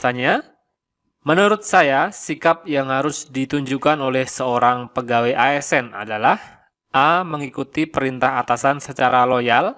alasannya? Menurut saya, sikap yang harus ditunjukkan oleh seorang pegawai ASN adalah A. Mengikuti perintah atasan secara loyal,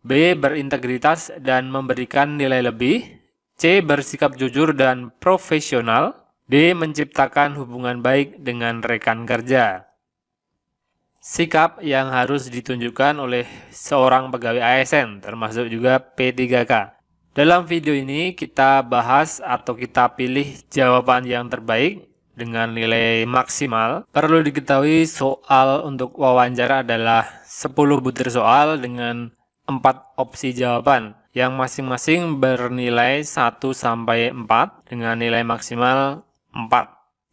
B. Berintegritas dan memberikan nilai lebih, C. Bersikap jujur dan profesional, D. Menciptakan hubungan baik dengan rekan kerja. Sikap yang harus ditunjukkan oleh seorang pegawai ASN, termasuk juga P3K. Dalam video ini kita bahas atau kita pilih jawaban yang terbaik dengan nilai maksimal. Perlu diketahui soal untuk wawancara adalah 10 butir soal dengan 4 opsi jawaban yang masing-masing bernilai 1 sampai 4 dengan nilai maksimal 4.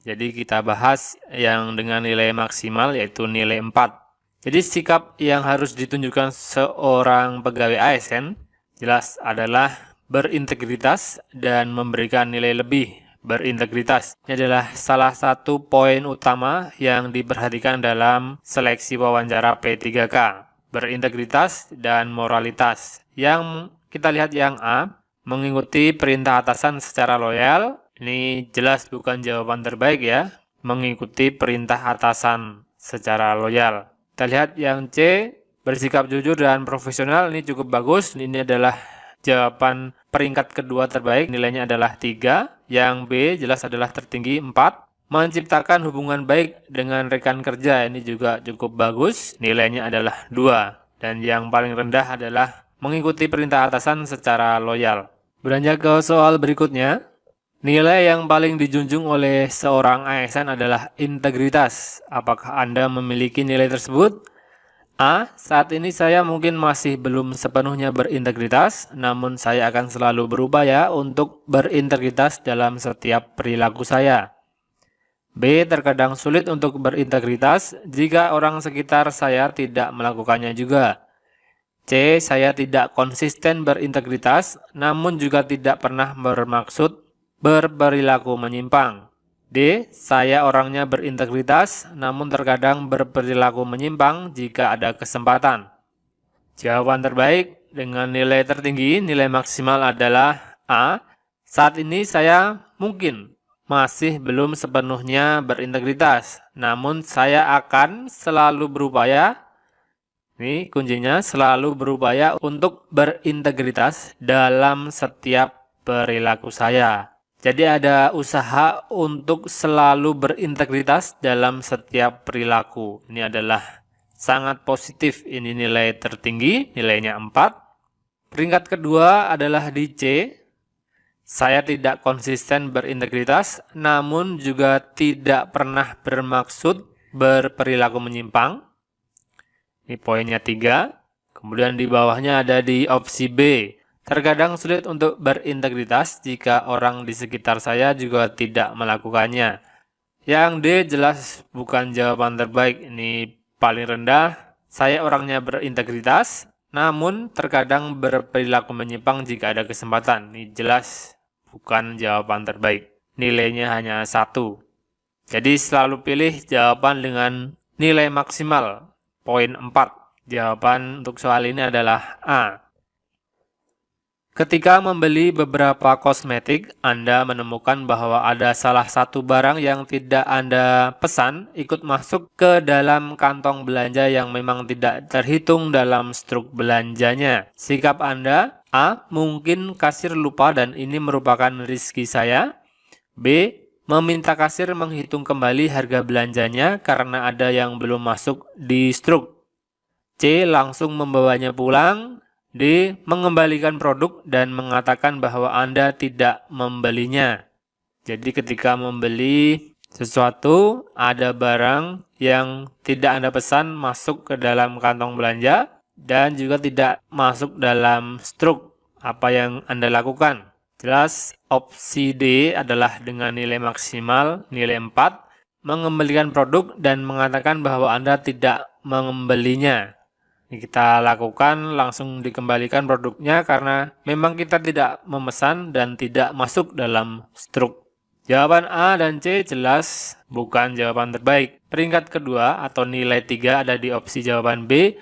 Jadi kita bahas yang dengan nilai maksimal yaitu nilai 4. Jadi sikap yang harus ditunjukkan seorang pegawai ASN jelas adalah berintegritas dan memberikan nilai lebih. Berintegritas ini adalah salah satu poin utama yang diperhatikan dalam seleksi wawancara P3K. Berintegritas dan moralitas. Yang kita lihat yang A, mengikuti perintah atasan secara loyal. Ini jelas bukan jawaban terbaik ya. Mengikuti perintah atasan secara loyal. Kita lihat yang C, bersikap jujur dan profesional. Ini cukup bagus. Ini adalah jawaban peringkat kedua terbaik, nilainya adalah 3. Yang B jelas adalah tertinggi 4. Menciptakan hubungan baik dengan rekan kerja, ini juga cukup bagus, nilainya adalah 2. Dan yang paling rendah adalah mengikuti perintah atasan secara loyal. Beranjak ke soal berikutnya. Nilai yang paling dijunjung oleh seorang ASN adalah integritas. Apakah Anda memiliki nilai tersebut? A. Saat ini saya mungkin masih belum sepenuhnya berintegritas, namun saya akan selalu berupaya untuk berintegritas dalam setiap perilaku saya. B. Terkadang sulit untuk berintegritas jika orang sekitar saya tidak melakukannya juga. C. Saya tidak konsisten berintegritas, namun juga tidak pernah bermaksud berperilaku menyimpang. D. Saya orangnya berintegritas, namun terkadang berperilaku menyimpang jika ada kesempatan. Jawaban terbaik dengan nilai tertinggi, nilai maksimal adalah A. Saat ini saya mungkin masih belum sepenuhnya berintegritas, namun saya akan selalu berupaya, ini kuncinya, selalu berupaya untuk berintegritas dalam setiap perilaku saya. Jadi ada usaha untuk selalu berintegritas dalam setiap perilaku. Ini adalah sangat positif. Ini nilai tertinggi, nilainya 4. Peringkat kedua adalah di C. Saya tidak konsisten berintegritas, namun juga tidak pernah bermaksud berperilaku menyimpang. Ini poinnya 3. Kemudian di bawahnya ada di opsi B. Terkadang sulit untuk berintegritas jika orang di sekitar saya juga tidak melakukannya. Yang D jelas bukan jawaban terbaik, ini paling rendah. Saya orangnya berintegritas, namun terkadang berperilaku menyimpang jika ada kesempatan. Ini jelas bukan jawaban terbaik. Nilainya hanya 1. Jadi selalu pilih jawaban dengan nilai maksimal, poin 4. Jawaban untuk soal ini adalah A. Ketika membeli beberapa kosmetik, Anda menemukan bahwa ada salah satu barang yang tidak Anda pesan ikut masuk ke dalam kantong belanja yang memang tidak terhitung dalam struk belanjanya. Sikap Anda, A. Mungkin kasir lupa dan ini merupakan rezeki saya. B. Meminta kasir menghitung kembali harga belanjanya karena ada yang belum masuk di struk. C. Langsung membawanya pulang. D. Mengembalikan produk dan mengatakan bahwa Anda tidak membelinya. Jadi ketika membeli sesuatu, ada barang yang tidak Anda pesan masuk ke dalam kantong belanja dan juga tidak masuk dalam struk. Apa yang Anda lakukan? Jelas opsi D adalah dengan nilai maksimal, nilai 4, mengembalikan produk dan mengatakan bahwa Anda tidak membelinya. Kita lakukan langsung dikembalikan produknya karena memang kita tidak memesan dan tidak masuk dalam struk. Jawaban A dan C jelas bukan jawaban terbaik. Peringkat kedua atau nilai 3 ada di opsi jawaban B.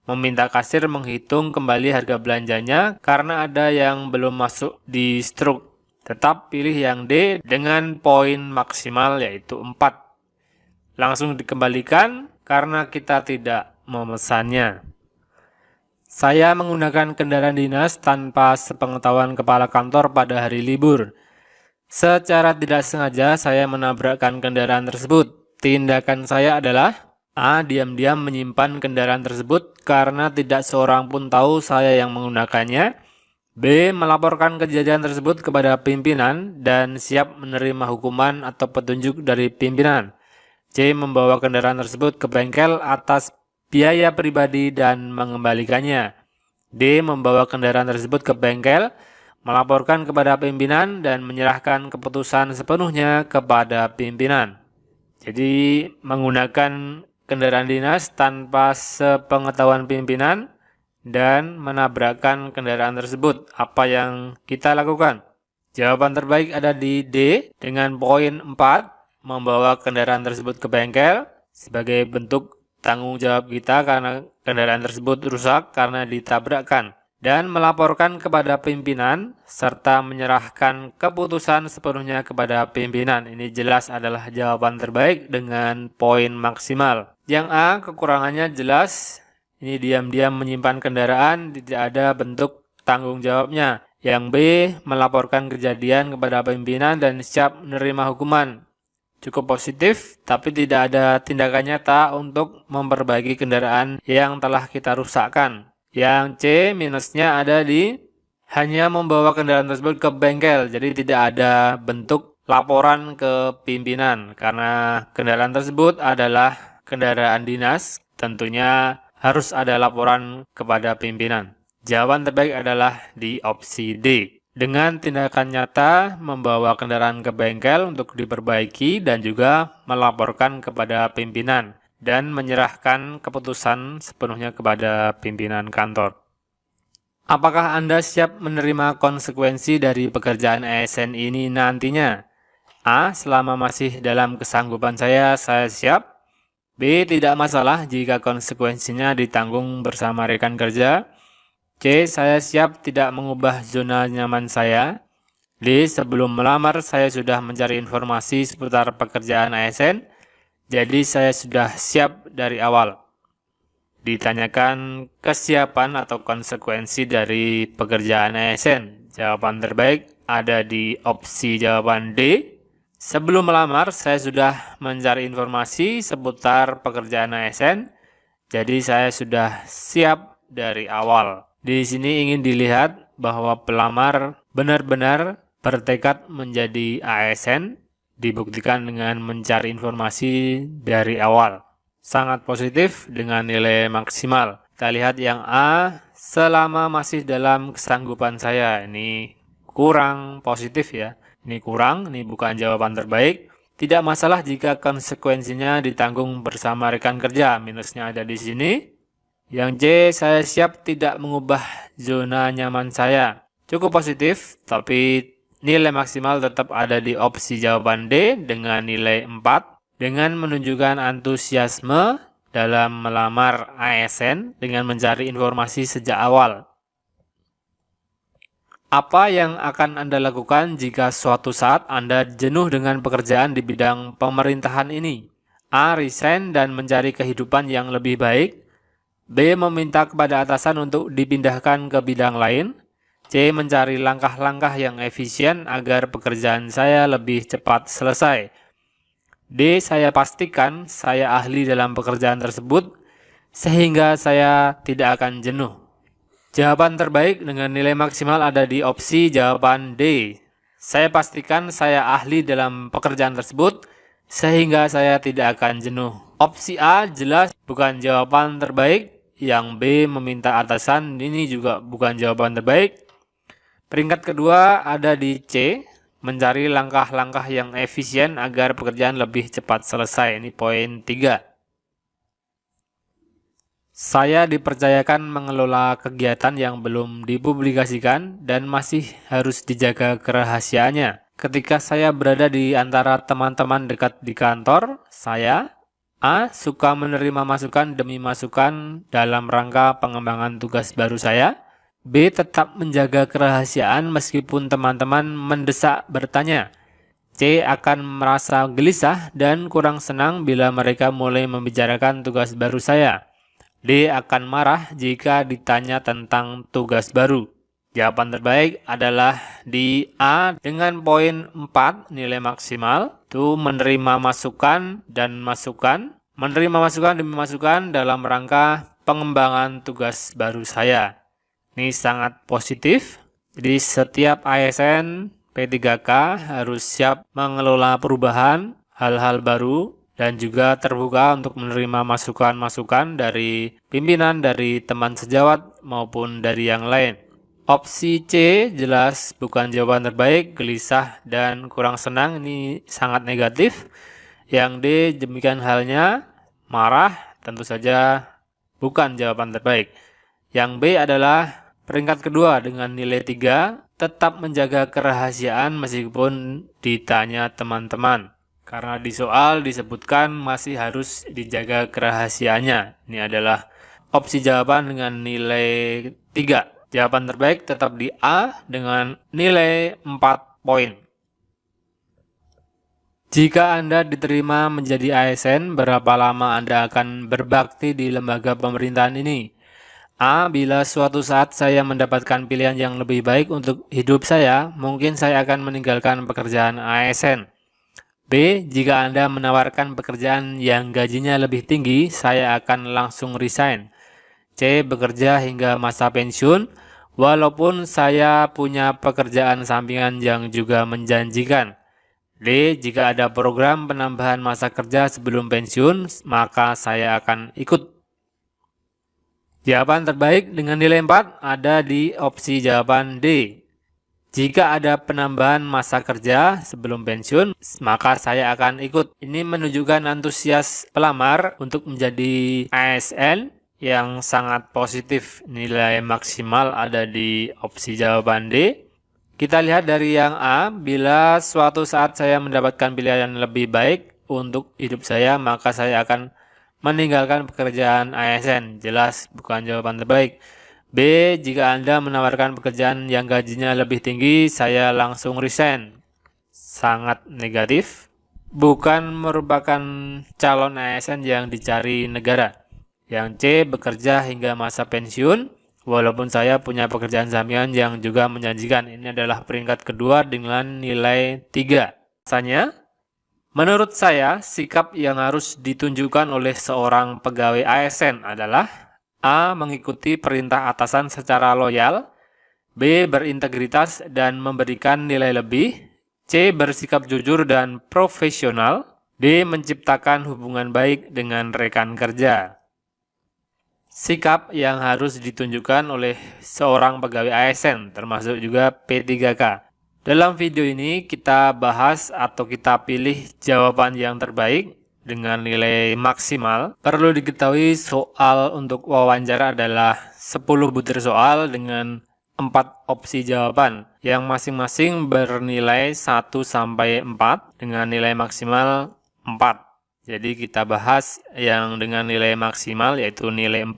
Meminta kasir menghitung kembali harga belanjanya karena ada yang belum masuk di struk. Tetap pilih yang D dengan poin maksimal yaitu 4. Langsung dikembalikan karena kita tidak memesannya. Saya menggunakan kendaraan dinas tanpa sepengetahuan kepala kantor pada hari libur. Secara tidak sengaja saya menabrakkan kendaraan tersebut. Tindakan saya adalah A. Diam-diam menyimpan kendaraan tersebut karena tidak seorang pun tahu saya yang menggunakannya. B. Melaporkan kejadian tersebut kepada pimpinan dan siap menerima hukuman atau petunjuk dari pimpinan. C. Membawa kendaraan tersebut ke bengkel atas biaya pribadi dan mengembalikannya. D. Membawa kendaraan tersebut ke bengkel, melaporkan kepada pimpinan dan menyerahkan keputusan sepenuhnya kepada pimpinan. Jadi menggunakan kendaraan dinas tanpa sepengetahuan pimpinan dan menabrakkan kendaraan tersebut. Apa yang kita lakukan? Jawaban terbaik ada di D dengan poin 4, membawa kendaraan tersebut ke bengkel sebagai bentuk tanggung jawab kita karena kendaraan tersebut rusak karena ditabrakkan, dan melaporkan kepada pimpinan serta menyerahkan keputusan sepenuhnya kepada pimpinan. Ini jelas adalah jawaban terbaik dengan poin maksimal. Yang A, kekurangannya jelas. Ini diam-diam menyimpan kendaraan, tidak ada bentuk tanggung jawabnya. Yang B, melaporkan kejadian kepada pimpinan dan siap menerima hukuman. Cukup positif, tapi tidak ada tindakan nyata untuk memperbaiki kendaraan yang telah kita rusakkan. Yang C, minusnya ada di hanya membawa kendaraan tersebut ke bengkel, jadi tidak ada bentuk laporan ke pimpinan. Karena kendaraan tersebut adalah kendaraan dinas, tentunya harus ada laporan kepada pimpinan. Jawaban terbaik adalah di opsi D. Dengan tindakan nyata membawa kendaraan ke bengkel untuk diperbaiki dan juga melaporkan kepada pimpinan dan menyerahkan keputusan sepenuhnya kepada pimpinan kantor. Apakah Anda siap menerima konsekuensi dari pekerjaan ASN ini nantinya? A. Selama masih dalam kesanggupan saya siap. B. Tidak masalah jika konsekuensinya ditanggung bersama rekan kerja. C. Saya siap tidak mengubah zona nyaman saya. D. Sebelum melamar saya sudah mencari informasi seputar pekerjaan ASN, jadi saya sudah siap dari awal. Ditanyakan kesiapan atau konsekuensi dari pekerjaan ASN. Jawaban terbaik ada di opsi jawaban D. Sebelum melamar saya sudah mencari informasi seputar pekerjaan ASN, jadi saya sudah siap dari awal. Di sini ingin dilihat bahwa pelamar benar-benar bertekad menjadi ASN, dibuktikan dengan mencari informasi dari awal. Sangat positif dengan nilai maksimal. Kita lihat yang A, selama masih dalam kesanggupan saya. Ini kurang positif ya. Ini kurang, ini bukan jawaban terbaik. Tidak masalah jika konsekuensinya ditanggung bersama rekan kerja. Minusnya ada di sini. Yang C, saya siap tidak mengubah zona nyaman saya. Cukup positif, tapi nilai maksimal tetap ada di opsi jawaban D dengan nilai 4. Dengan menunjukkan antusiasme dalam melamar ASN dengan mencari informasi sejak awal. Apa yang akan Anda lakukan jika suatu saat Anda jenuh dengan pekerjaan di bidang pemerintahan ini? A. Resign dan mencari kehidupan yang lebih baik. B. Meminta kepada atasan untuk dipindahkan ke bidang lain. C. Mencari langkah-langkah yang efisien agar pekerjaan saya lebih cepat selesai. D. Saya pastikan saya ahli dalam pekerjaan tersebut sehingga saya tidak akan jenuh. Jawaban terbaik dengan nilai maksimal ada di opsi jawaban D. Saya pastikan saya ahli dalam pekerjaan tersebut sehingga saya tidak akan jenuh. Opsi A jelas bukan jawaban terbaik. Yang B, meminta atasan, ini juga bukan jawaban terbaik. Peringkat kedua ada di C, mencari langkah-langkah yang efisien agar pekerjaan lebih cepat selesai. Ini poin 3. Saya dipercayakan mengelola kegiatan yang belum dipublikasikan dan masih harus dijaga kerahasiaannya. Ketika saya berada di antara teman-teman dekat di kantor, saya A. Suka menerima masukan demi masukan dalam rangka pengembangan tugas baru saya. B. Tetap menjaga kerahasiaan meskipun teman-teman mendesak bertanya. C. Akan merasa gelisah dan kurang senang bila mereka mulai membicarakan tugas baru saya. D. Akan marah jika ditanya tentang tugas baru. Jawaban terbaik adalah di A dengan poin 4 nilai maksimal. Itu menerima masukan dan masukan. Menerima masukan demi masukan dalam rangka pengembangan tugas baru saya. Ini sangat positif. Jadi setiap ASN P3K harus siap mengelola perubahan, hal-hal baru, dan juga terbuka untuk menerima masukan-masukan dari pimpinan, dari teman sejawat, maupun dari yang lain. Opsi C jelas bukan jawaban terbaik, gelisah dan kurang senang, ini sangat negatif. Yang D demikian halnya, marah, tentu saja bukan jawaban terbaik. Yang B adalah peringkat kedua dengan nilai 3, tetap menjaga kerahasiaan meskipun ditanya teman-teman. Karena di soal disebutkan masih harus dijaga kerahasiaannya. Ini adalah opsi jawaban dengan nilai 3. Jawaban terbaik tetap di A dengan nilai 4 poin. Jika Anda diterima menjadi ASN, berapa lama Anda akan berbakti di lembaga pemerintahan ini? A. Bila suatu saat saya mendapatkan pilihan yang lebih baik untuk hidup saya, mungkin saya akan meninggalkan pekerjaan ASN. B. Jika Anda menawarkan pekerjaan yang gajinya lebih tinggi, saya akan langsung resign. C. Bekerja hingga masa pensiun, walaupun saya punya pekerjaan sampingan yang juga menjanjikan. D. Jika ada program penambahan masa kerja sebelum pensiun, maka saya akan ikut. Jawaban terbaik dengan nilai 4 ada di opsi jawaban D. Jika ada penambahan masa kerja sebelum pensiun, maka saya akan ikut. Ini menunjukkan antusias pelamar untuk menjadi ASN yang sangat positif. Nilai maksimal ada di opsi jawaban D. Kita lihat dari yang A, bila suatu saat saya mendapatkan pilihan lebih baik untuk hidup saya, maka saya akan meninggalkan pekerjaan ASN. Jelas bukan jawaban terbaik. B. Jika Anda menawarkan pekerjaan yang gajinya lebih tinggi, saya langsung resign. Sangat negatif. Bukan merupakan calon ASN yang dicari negara. Yang C. Bekerja hingga masa pensiun, walaupun saya punya pekerjaan sampingan yang juga menjanjikan. Ini adalah peringkat kedua dengan nilai 3. Rasanya, menurut saya, sikap yang harus ditunjukkan oleh seorang pegawai ASN adalah A. Mengikuti perintah atasan secara loyal. B. Berintegritas dan memberikan nilai lebih. C. Bersikap jujur dan profesional. D. Menciptakan hubungan baik dengan rekan kerja. Sikap yang harus ditunjukkan oleh seorang pegawai ASN, termasuk juga P3K. Dalam video ini kita bahas atau kita pilih jawaban yang terbaik dengan nilai maksimal. Perlu diketahui soal untuk wawancara adalah 10 butir soal dengan 4 opsi jawaban yang masing-masing bernilai 1 sampai 4 dengan nilai maksimal 4. Jadi kita bahas yang dengan nilai maksimal yaitu nilai 4.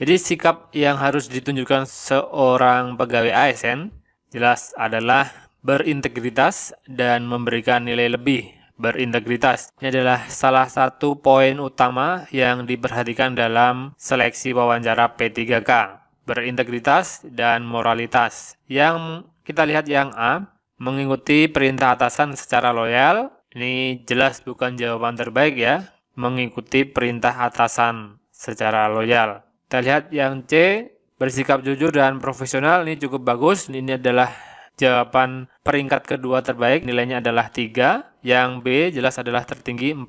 Jadi sikap yang harus ditunjukkan seorang pegawai ASN jelas adalah berintegritas dan memberikan nilai lebih. Berintegritas ini adalah salah satu poin utama yang diperhatikan dalam seleksi wawancara P3K. Berintegritas dan moralitas. Yang kita lihat yang A, mengikuti perintah atasan secara loyal. Ini jelas bukan jawaban terbaik ya, mengikuti perintah atasan secara loyal. Kita lihat yang C, bersikap jujur dan profesional. Ini cukup bagus. Ini adalah jawaban peringkat kedua terbaik, nilainya adalah 3. Yang B jelas adalah tertinggi 4.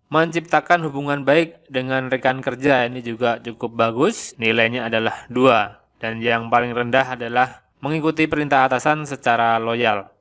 Menciptakan hubungan baik dengan rekan kerja, ini juga cukup bagus, nilainya adalah 2. Dan yang paling rendah adalah mengikuti perintah atasan secara loyal.